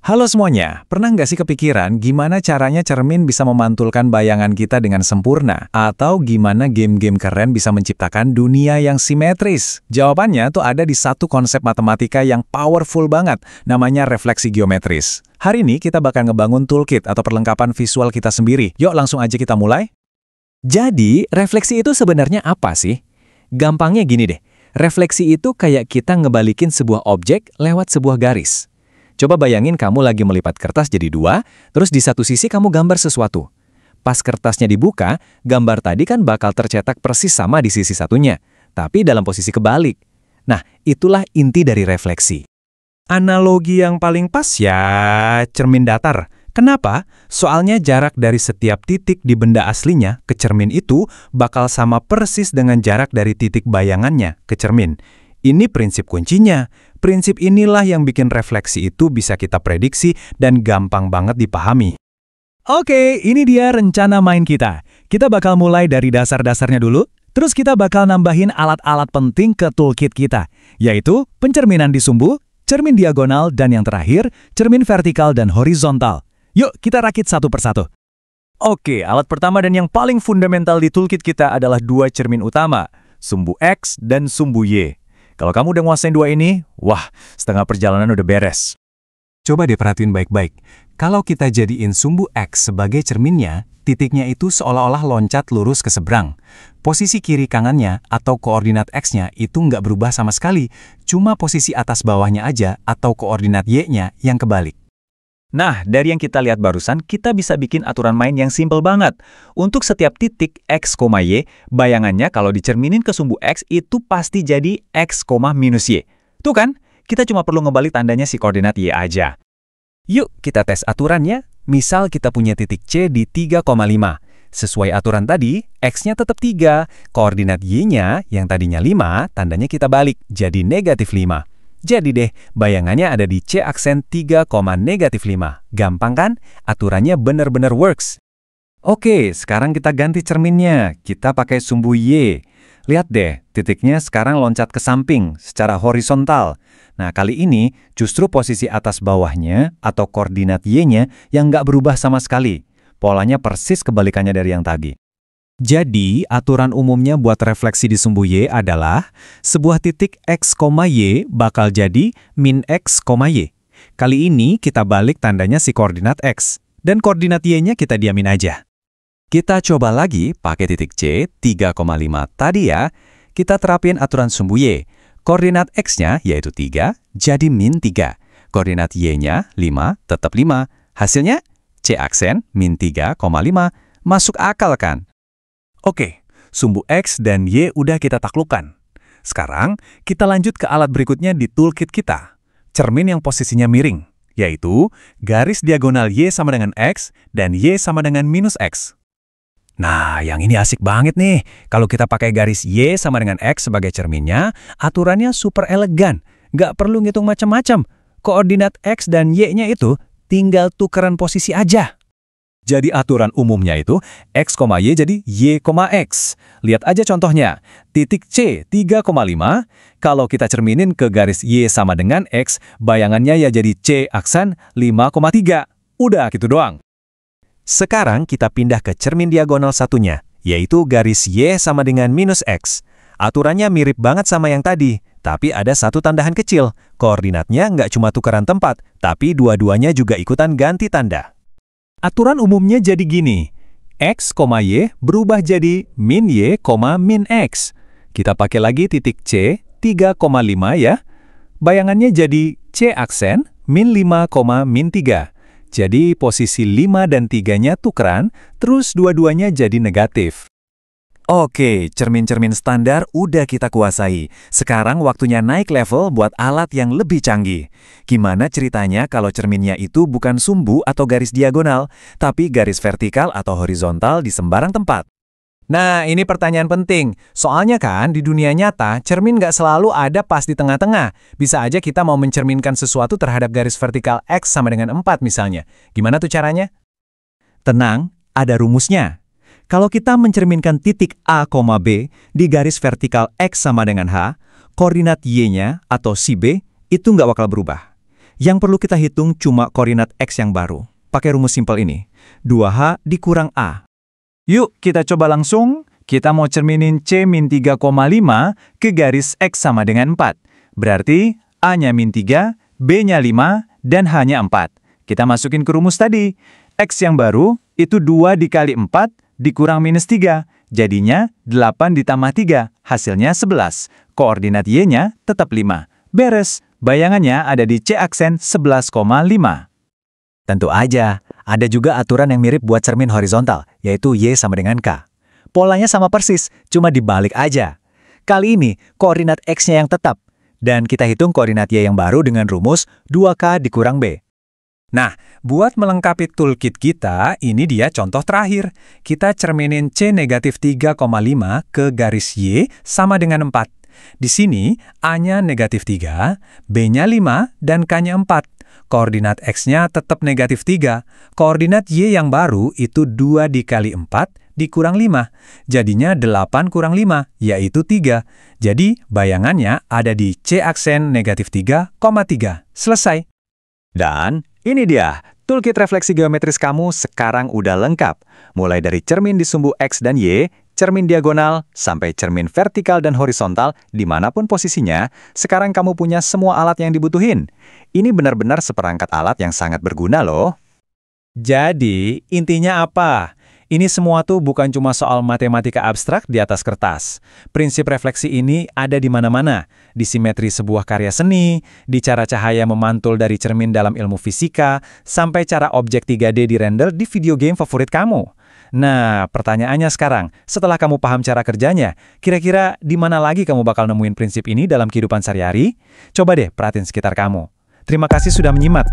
Halo semuanya, pernah nggak sih kepikiran gimana caranya cermin bisa memantulkan bayangan kita dengan sempurna? Atau gimana game-game keren bisa menciptakan dunia yang simetris? Jawabannya tuh ada di satu konsep matematika yang powerful banget, namanya refleksi geometris. Hari ini kita bakal ngebangun toolkit atau perlengkapan visual kita sendiri. Yuk langsung aja kita mulai. Jadi, refleksi itu sebenarnya apa sih? Gampangnya gini deh, refleksi itu kayak kita ngebalikin sebuah objek lewat sebuah garis. Coba bayangin kamu lagi melipat kertas jadi dua, terus di satu sisi kamu gambar sesuatu. Pas kertasnya dibuka, gambar tadi kan bakal tercetak persis sama di sisi satunya, tapi dalam posisi kebalik. Nah, itulah inti dari refleksi. Analogi yang paling pas ya cermin datar. Kenapa? Soalnya jarak dari setiap titik di benda aslinya ke cermin itu bakal sama persis dengan jarak dari titik bayangannya ke cermin. Ini prinsip kuncinya. Prinsip inilah yang bikin refleksi itu bisa kita prediksi dan gampang banget dipahami. Oke, ini dia rencana main kita. Kita bakal mulai dari dasar-dasarnya dulu, terus kita bakal nambahin alat-alat penting ke toolkit kita, yaitu pencerminan di sumbu, cermin diagonal, dan yang terakhir, cermin vertikal dan horizontal. Yuk, kita rakit satu persatu. Oke, alat pertama dan yang paling fundamental di toolkit kita adalah dua cermin utama, sumbu X dan sumbu Y. Kalau kamu udah nguasain dua ini, wah, setengah perjalanan udah beres. Coba deh perhatiin baik-baik. Kalau kita jadiin sumbu X sebagai cerminnya, titiknya itu seolah-olah loncat lurus ke seberang. Posisi kiri kanannya atau koordinat X-nya itu nggak berubah sama sekali, cuma posisi atas bawahnya aja atau koordinat Y-nya yang kebalik. Nah, dari yang kita lihat barusan, kita bisa bikin aturan main yang simple banget. Untuk setiap titik X, Y, bayangannya kalau dicerminin ke sumbu X itu pasti jadi X, minus Y. Tuh kan, kita cuma perlu ngebalik tandanya si koordinat Y aja. Yuk, kita tes aturannya. Misal kita punya titik C di 3,5. Sesuai aturan tadi, X-nya tetap 3, koordinat Y-nya yang tadinya 5, tandanya kita balik, jadi negatif 5. Jadi deh, bayangannya ada di C aksen 3, negatif 5. Gampang kan? Aturannya bener-bener works. Oke, sekarang kita ganti cerminnya. Kita pakai sumbu Y. Lihat deh, titiknya sekarang loncat ke samping secara horizontal. Nah, kali ini justru posisi atas bawahnya atau koordinat Y-nya yang nggak berubah sama sekali. Polanya persis kebalikannya dari yang tadi. Jadi, aturan umumnya buat refleksi di sumbu Y adalah sebuah titik X, Y bakal jadi min X, Y. Kali ini kita balik tandanya si koordinat X, dan koordinat Y-nya kita diamin aja. Kita coba lagi pakai titik C 3,5 tadi ya. Kita terapin aturan sumbu Y. Koordinat X-nya yaitu 3, jadi min 3. Koordinat Y-nya 5, tetap 5. Hasilnya C aksen min 3,5. Masuk akal kan? Oke, sumbu X dan Y udah kita taklukkan. Sekarang, kita lanjut ke alat berikutnya di toolkit kita. Cermin yang posisinya miring, yaitu garis diagonal Y sama dengan X dan Y sama dengan minus X. Nah, yang ini asik banget nih. Kalau kita pakai garis Y sama dengan X sebagai cerminnya, aturannya super elegan. Nggak perlu ngitung macam-macam. Koordinat X dan Y-nya itu tinggal tukeran posisi aja. Jadi aturan umumnya itu X, Y jadi Y, X. Lihat aja contohnya. Titik C 3,5, kalau kita cerminin ke garis Y sama dengan X, bayangannya ya jadi C aksen 5,3. Udah gitu doang. Sekarang kita pindah ke cermin diagonal satunya, yaitu garis Y sama dengan minus X. Aturannya mirip banget sama yang tadi, tapi ada satu tambahan kecil. Koordinatnya nggak cuma tukeran tempat, tapi dua-duanya juga ikutan ganti tanda. Aturan umumnya jadi gini, X, Y berubah jadi min Y, min X. Kita pakai lagi titik C, 3,5 ya. Bayangannya jadi C aksen, min 5, min 3. Jadi posisi 5 dan 3-nya tukeran, terus dua-duanya jadi negatif. Oke, cermin-cermin standar udah kita kuasai. Sekarang waktunya naik level buat alat yang lebih canggih. Gimana ceritanya kalau cerminnya itu bukan sumbu atau garis diagonal, tapi garis vertikal atau horizontal di sembarang tempat? Nah, ini pertanyaan penting. Soalnya kan di dunia nyata, cermin nggak selalu ada pas di tengah-tengah. Bisa aja kita mau mencerminkan sesuatu terhadap garis vertikal X sama dengan 4 misalnya. Gimana tuh caranya? Tenang, ada rumusnya. Kalau kita mencerminkan titik A, B di garis vertikal X sama dengan H, koordinat Y-nya atau si B itu nggak bakal berubah. Yang perlu kita hitung cuma koordinat X yang baru. Pakai rumus simpel ini. 2H dikurang A. Yuk, kita coba langsung. Kita mau cerminin C-3,5 ke garis X sama dengan 4. Berarti A-nya -3, B-nya 5, dan H-nya 4. Kita masukin ke rumus tadi. X yang baru itu 2 dikali 4 dikurang -3. Jadinya 8 ditambah 3, hasilnya 11. Koordinat Y-nya tetap 5. Beres, bayangannya ada di C aksen 11,5. Tentu aja, ada juga aturan yang mirip buat cermin horizontal, yaitu Y sama dengan K. Polanya sama persis, cuma dibalik aja. Kali ini, koordinat X-nya yang tetap. Dan kita hitung koordinat Y yang baru dengan rumus 2K dikurang B. Nah, buat melengkapi toolkit kita, ini dia contoh terakhir. Kita cerminin C-3,5 ke garis Y sama dengan 4. Di sini, A-nya -3, B-nya 5, dan K-nya 4. Koordinat X-nya tetap -3. Koordinat Y yang baru itu 2 dikali 4 dikurang 5. Jadinya 8 kurang 5, yaitu 3. Jadi, bayangannya ada di C aksen -3,3. Selesai. Dan ini dia, toolkit refleksi geometris kamu sekarang udah lengkap. Mulai dari cermin di sumbu X dan Y, cermin diagonal, sampai cermin vertikal dan horizontal, dimanapun posisinya, sekarang kamu punya semua alat yang dibutuhin. Ini benar-benar seperangkat alat yang sangat berguna loh. Jadi, intinya apa? Ini semua tuh bukan cuma soal matematika abstrak di atas kertas. Prinsip refleksi ini ada di mana-mana. Di simetri sebuah karya seni, di cara cahaya memantul dari cermin dalam ilmu fisika, sampai cara objek 3D dirender di video game favorit kamu. Nah, pertanyaannya sekarang, setelah kamu paham cara kerjanya, kira-kira di mana lagi kamu bakal nemuin prinsip ini dalam kehidupan sehari-hari? Coba deh perhatiin sekitar kamu. Terima kasih sudah menyimak.